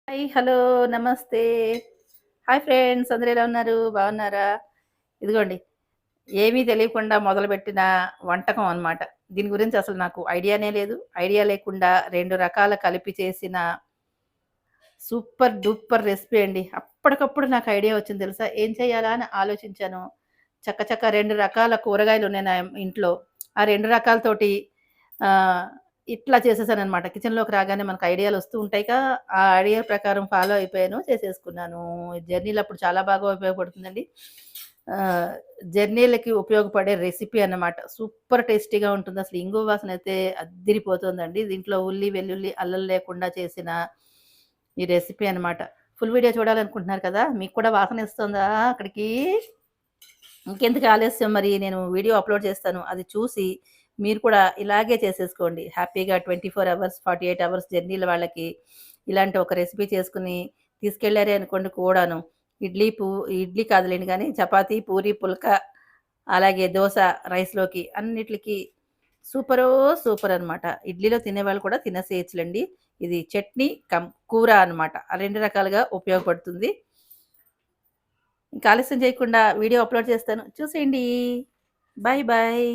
Hi. Hello. నమస్తే. Hi friends. అందరూ ఎలా ఉన్నారు? బాగున్నారా? ఇదిగోండి. ఏమీ తెలియకుండా మొదలుపెట్టిన వంటకం అనమాట. దీని గురించి అసలు నాకు ఐడియానే లేదు. ఐడియా లేకుండా 2 రకాల కలిపి చేసిన సూపర్ డూపర్ రెసిపీ అండి. అప్పటికప్పుడు నాకు ఐడియా వచ్చింది తెలుసా? ఏం చేయాలా అని ఆలోచించాను. చకచక 2 రకాల కూరగాయలున్నాయి నా ఇంట్లో. ఆ 2 రకాలతోటి ఆహ్, ఇట్లా చేసేసాననమాట. కిచెన్‌లోకి రాగానే మనకు ఐడియాలొస్తూ ఉంటాయిగా. ఆ ఐడియా ప్రకారం ఫాలో అయిపోయాను. చేసేసుకున్నాను. జర్నీలో అప్పుడు చాలా బాగా ఉపయోగపడుతుందండి. ఆహ్, జర్నీలకి ఉపయోగపడే రెసిపీ అన్నమాట. సూపర్ టేస్టీగా ఉంటుంది. అసలు ఇంగువ వాసనైతే అద్దిరిపోతుందండి. దీంట్లో ఉల్లి, వెల్లుల్లి, అల్లం లేకుండా చేసిన ఈ రెసిపీ అనమాట. ఫుల్ వీడియో చూడాలనుకుంటున్నారు కదా! మీకు కూడా వాసనొస్తుందా అక్కడికి? ఇంకెందుకు ఆలస్యం, మరి నేను వీడియో అప్‌లోడ్ చేస్తాను. అది చూసి మీరు కూడా ఇలాగే చేసేసుకోండి. హ్యాపీగా 24 అవర్స్, 48 అవర్స్ జర్నీల వాళ్ళకి ఇలాంటి ఒక రెసిపీ చేసుకొని తీసుకెళ్లారే అనుకోండి కూడాను. ఇడ్లీ కాదులెండి గానీ చపాతీ, పూరి, పుల్కా అలాగే దోస, రైస్‌లోకి అన్నిట్లికి సూపరో సూపర్ అనమాట. ఇడ్లీలో తినేవాళ్ళు కూడా తినేసేయొచ్చులెండి. ఇది చట్నీ కమ్ కూర అనమాట. 2 రకాలుగా ఉపయోగపడుతుంది. ఇంక ఆలస్యం చేయకుండా వీడియో అప్‌లోడ్ చేస్తాను. చూసేయండి. Bye bye.